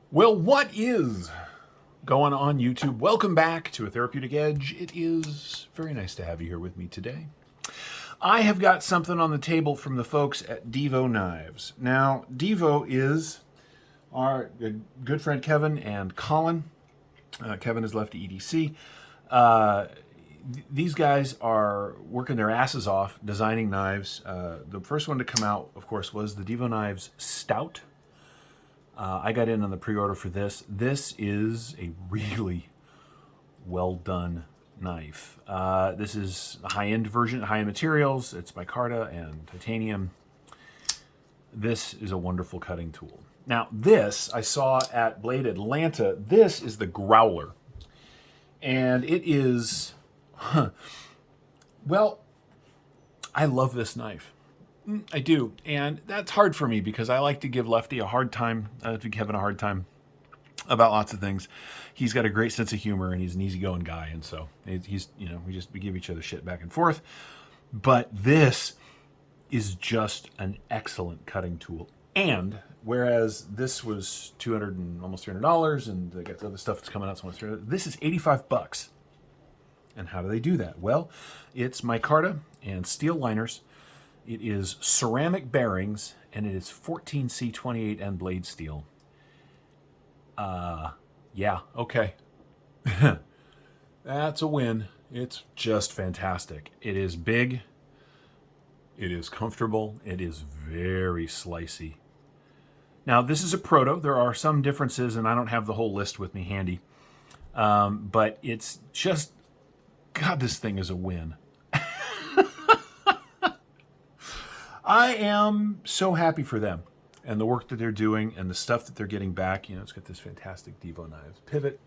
Well, what is going on YouTube? Welcome back to A Therapeutic Edge. It is very nice to have you here with me today. I have got something on the table from the folks at Divo Knives. Now, Divo is our good friend Kevin and Colin. Kevin has left EDC. These guys are working their asses off designing knives. The first one to come out, of course, was the Divo Knives Stout. I got in on the pre-order for this. This is a really well done knife. This is a high-end version, high-end materials. It's micarta and titanium. This is a wonderful cutting tool. Now this I saw at Blade Atlanta. This is the Growler. And it is, well, I love this knife. I do, and that's hard for me because I like to give Lefty a hard time, to Kevin a hard time about lots of things. He's got a great sense of humor, and he's an easygoing guy, and so he's, we give each other shit back and forth. But this is just an excellent cutting tool, and whereas this was $200 and almost $300, and they got the other stuff that's coming out, so almost $300, this is $85. And how do they do that? Well, it's micarta and steel liners. It is ceramic bearings, and it is 14C28 and blade steel. Yeah, okay. That's a win. It's just fantastic. It is big. It is comfortable. It is very slicey. Now, this is a proto. There are some differences, and I don't have the whole list with me handy. But it's just, God, this thing is a win. I am so happy for them and the work that they're doing and the stuff that they're getting back. It's got this fantastic Divo Knives pivot.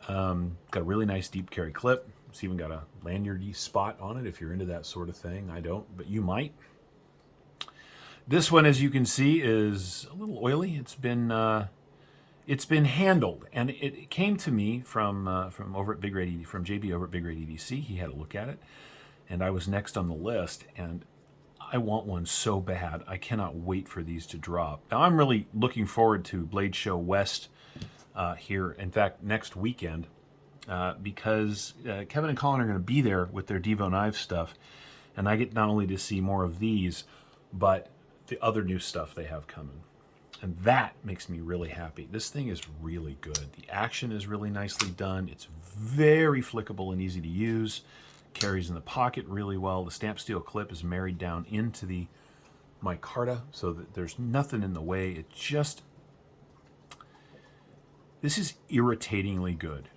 Got a really nice deep carry clip. It's even got a lanyardy spot on it if you're into that sort of thing. I don't, but you might. This one, as you can see, is a little oily. It's been handled, and it came to me from over at Big Red from JB over at Big Red EDC. He had a look at it, and I was next on the list, and I want one so bad. I cannot wait for these to drop. Now, I'm really looking forward to Blade Show West here, in fact, next weekend, because Kevin and Colin are going to be there with their Divo Knives stuff, and I get not only to see more of these, but the other new stuff they have coming. And that makes me really happy. This thing is really good. The action is really nicely done. It's very flickable and easy to use. Carries in the pocket really well. The stamp steel clip is married down into the micarta so that there's nothing in the way. It just, this is irritatingly good.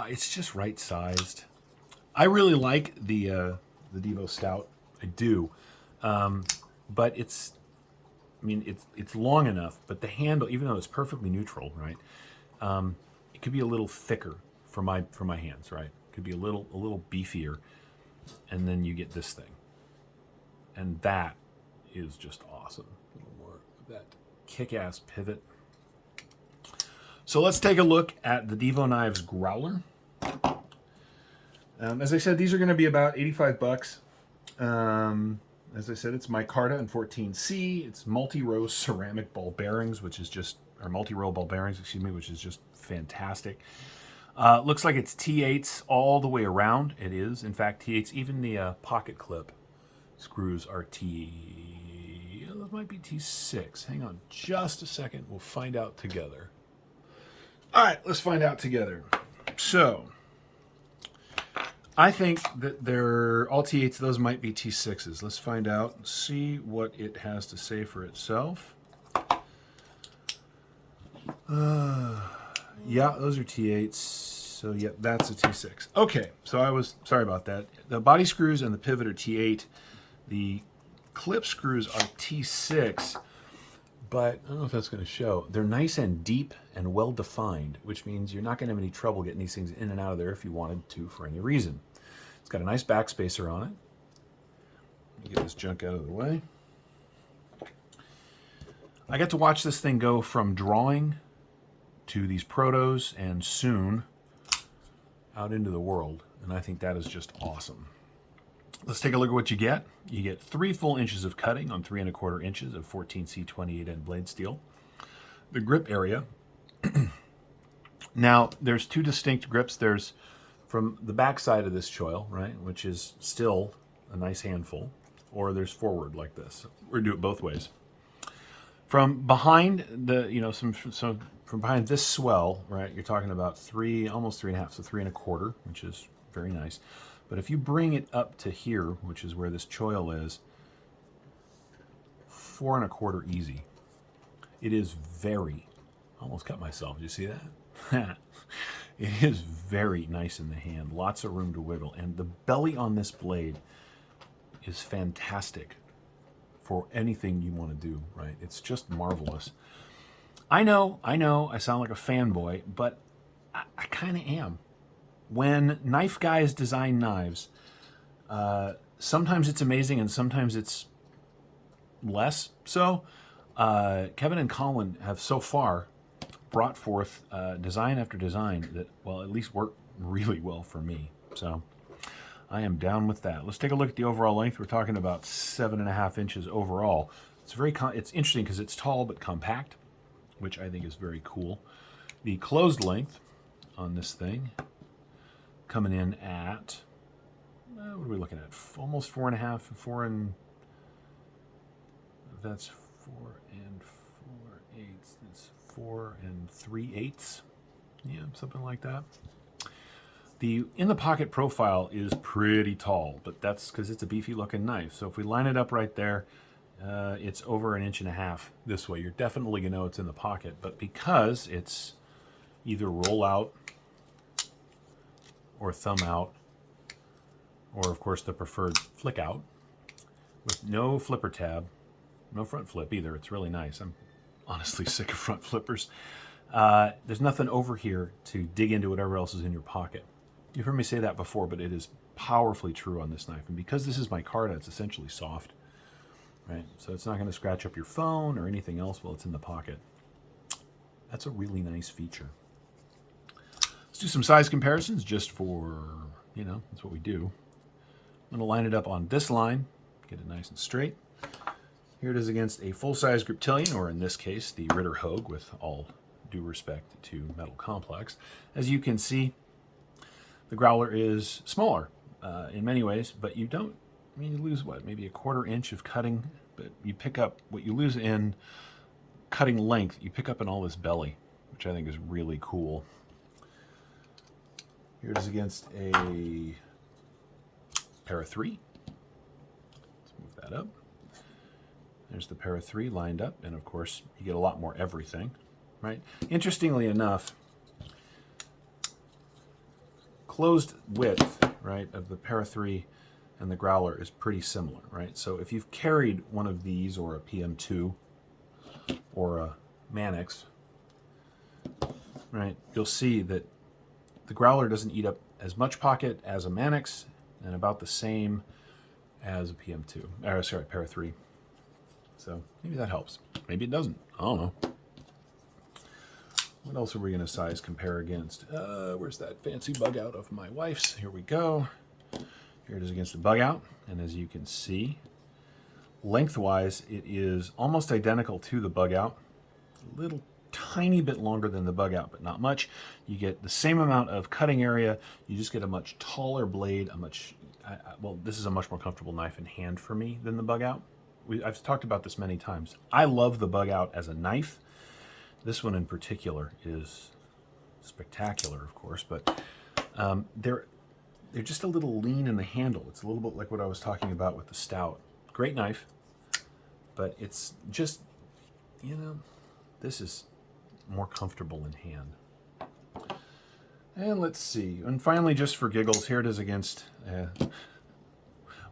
It's just right sized. I really like the Divo Stout. I do. But it's long enough, but the handle, even though it's perfectly neutral, right? It could be a little thicker for my hands, right? It could be a little beefier, and then you get this thing, and that is just awesome. A little more of that kick-ass pivot. So let's take a look at the Divo Knives Growler. As I said, these are going to be about $85. As I said, it's micarta and 14C. It's multi-row ceramic ball bearings, which is just, or multi-row ball bearings, excuse me, which is just fantastic. Looks like it's T8s all the way around. It is, in fact, T8s. Even the pocket clip screws are those might be T6. Hang on just a second. We'll find out together. All right, let's find out together. So, I think that they're all T8s. Those might be T6s. Let's find out and see what it has to say for itself. Yeah, those are T8s. So, yeah, that's a T6. Okay, so I was sorry about that. The body screws and the pivot are T8. The clip screws are T6. But I don't know if that's going to show. They're nice and deep and well defined, which means you're not going to have any trouble getting these things in and out of there if you wanted to for any reason. It's got a nice backspacer on it. Let me get this junk out of the way. I got to watch this thing go from drawing to these protos and soon out into the world, and I think that is just awesome. Let's take a look at what you get. You get 3 full inches of cutting on 3 1/4 inches of 14C28 end blade steel. The grip area. Now, there's 2 distinct grips. There's from the back side of this choil, right, which is still a nice handful, or there's forward like this. We're do it both ways. From behind the, from behind this swell, right, you're talking about 3, almost 3 1/2, so 3 1/4, which is very nice. But if you bring it up to here, which is where this choil is, 4 1/4 easy. It is very, almost cut myself, did you see that? It is very nice in the hand, lots of room to wiggle, and the belly on this blade is fantastic for anything you want to do, right? It's just marvelous. I know, I sound like a fanboy, but I kind of am. When knife guys design knives, sometimes it's amazing and sometimes it's less so. Kevin and Colin have so far brought forth design after design that, well, at least work really well for me. So I am down with that. Let's take a look at the overall length. We're talking about 7 1/2 inches overall. It's it's interesting because it's tall but compact, which I think is very cool. The closed length on this thing coming in at, what are we looking at? Almost 4 1/2, 4 and, that's 4 4/8. That's 4 3/8. Yeah, something like that. The in the pocket profile is pretty tall, but that's because it's a beefy looking knife. So if we line it up right there, it's over 1 1/2 inches this way. You're definitely gonna know it's in the pocket, but because it's either roll out or thumb out, or of course the preferred flick out, with no flipper tab, no front flip either. It's really nice. I'm honestly sick of front flippers. There's nothing over here to dig into whatever else is in your pocket. You've heard me say that before, but it is powerfully true on this knife. And because this is micarta, it's essentially soft, right? So it's not going to scratch up your phone or anything else while it's in the pocket. That's a really nice feature. Let's do some size comparisons just for, that's what we do. I'm going to line it up on this line, get it nice and straight. Here it is against a full-size Griptilian, or in this case, the Ritter Hogue, with all due respect to Metal Complex. As you can see, the Growler is smaller in many ways, but you don't, you lose what, maybe 1/4 inch of cutting, but you pick up, what you lose in cutting length, you pick up in all this belly, which I think is really cool. Here it is against a Para 3. Let's move that up. There's the Para 3 lined up, and of course, you get a lot more everything, right? Interestingly enough, closed width, right, of the Para 3 and the Growler is pretty similar, right? So if you've carried one of these, or a PM2, or a Mannix, right, you'll see that the Growler doesn't eat up as much pocket as a Mannix, and about the same as a PM2, or sorry, Para 3. So maybe that helps. Maybe it doesn't. I don't know. What else are we going to size compare against? Where's that fancy bug out of my wife's? Here we go. Here it is against the bug out. And as you can see, lengthwise, it is almost identical to the bug out. A little tiny bit longer than the bug out, but not much. You get the same amount of cutting area. You just get a much taller blade, well, this is a much more comfortable knife in hand for me than the bug out. I've talked about this many times. I love the bug out as a knife. This one in particular is spectacular, of course, but they're just a little lean in the handle. It's a little bit like what I was talking about with the stout. Great knife, but it's just, this is more comfortable in hand. And let's see. And finally, just for giggles, here it is against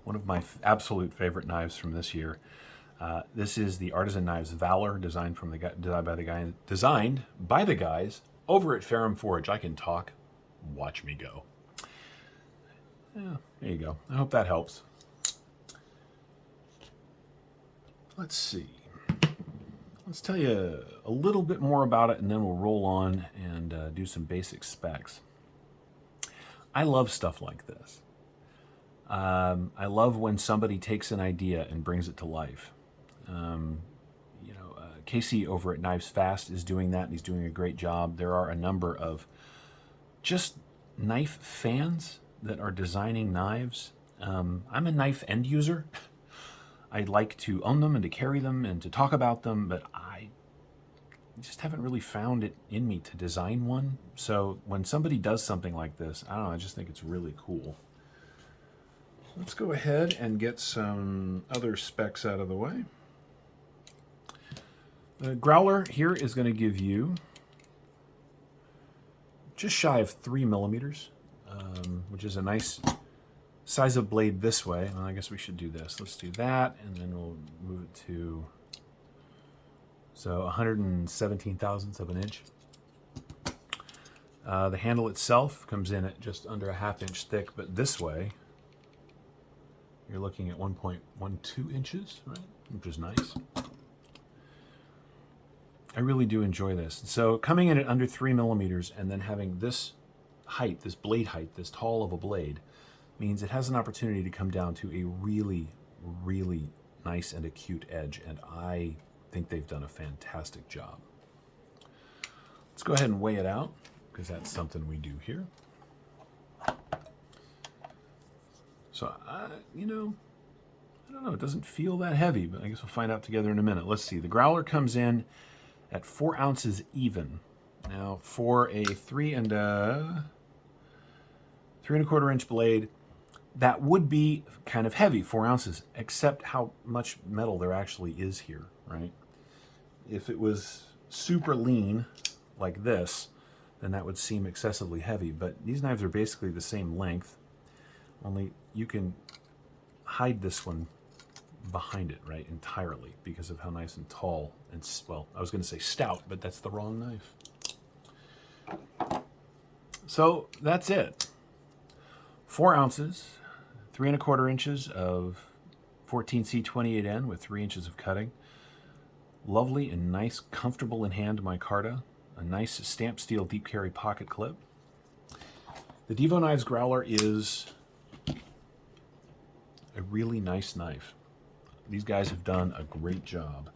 one of my absolute favorite knives from this year. This is the Artisan Knives Valor, designed by the guys over at Ferrum Forge. I can talk. Watch me go. Yeah, there you go. I hope that helps. Let's see. Let's tell you a little bit more about it, and then we'll roll on and do some basic specs. I love stuff like this. I love when somebody takes an idea and brings it to life. Casey over at Knives Fast is doing that, and he's doing a great job. There are a number of just knife fans that are designing knives. I'm a knife end user. I like to own them and to carry them and to talk about them, but I just haven't really found it in me to design one. So when somebody does something like this, I don't know, I just think it's really cool. Let's go ahead and get some other specs out of the way. The Growler here is going to give you just shy of 3 millimeters, which is a nice size of blade this way. Well, I guess we should do this. Let's do that, and then we'll move it to, so 117 thousandths of an inch. The handle itself comes in at just under a 1/2 inch thick, but this way, you're looking at 1.12 inches, right? Which is nice. I really do enjoy this. So coming in at under 3 millimeters and then having this height, this blade height, this tall of a blade, means it has an opportunity to come down to a really, really nice and acute edge, and I think they've done a fantastic job. Let's go ahead and weigh it out, because that's something we do here. So, I don't know, it doesn't feel that heavy, but I guess we'll find out together in a minute. Let's see, the Growler comes in at 4 ounces even. Now, for a 3 1/4 inch blade, that would be kind of heavy, 4 ounces, except how much metal there actually is here, right? If it was super lean like this, then that would seem excessively heavy, but these knives are basically the same length, only you can hide this one behind it, right, entirely, because of how nice and tall and, well, I was going to say stout, but that's the wrong knife. So that's it. 4 ounces, 3 1/4 inches of 14C28N with 3 inches of cutting. Lovely and nice, comfortable in hand micarta. A nice stamped steel deep carry pocket clip. The Divo Knives Growler is a really nice knife. These guys have done a great job.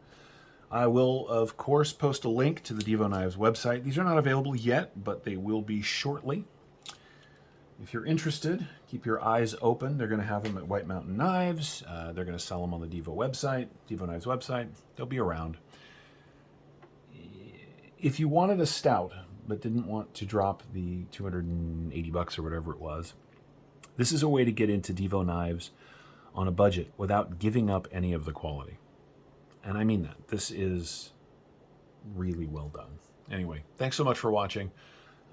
I will, of course, post a link to the Divo Knives website. These are not available yet, but they will be shortly. If you're interested, keep your eyes open. They're going to have them at White Mountain Knives. They're going to sell them on the Divo website, Divo Knives website. They'll be around. If you wanted a stout, but didn't want to drop the 280 bucks or whatever it was, this is a way to get into Divo Knives on a budget without giving up any of the quality. And I mean that. This is really well done. Anyway, thanks so much for watching.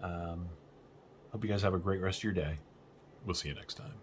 Hope you guys have a great rest of your day. We'll see you next time.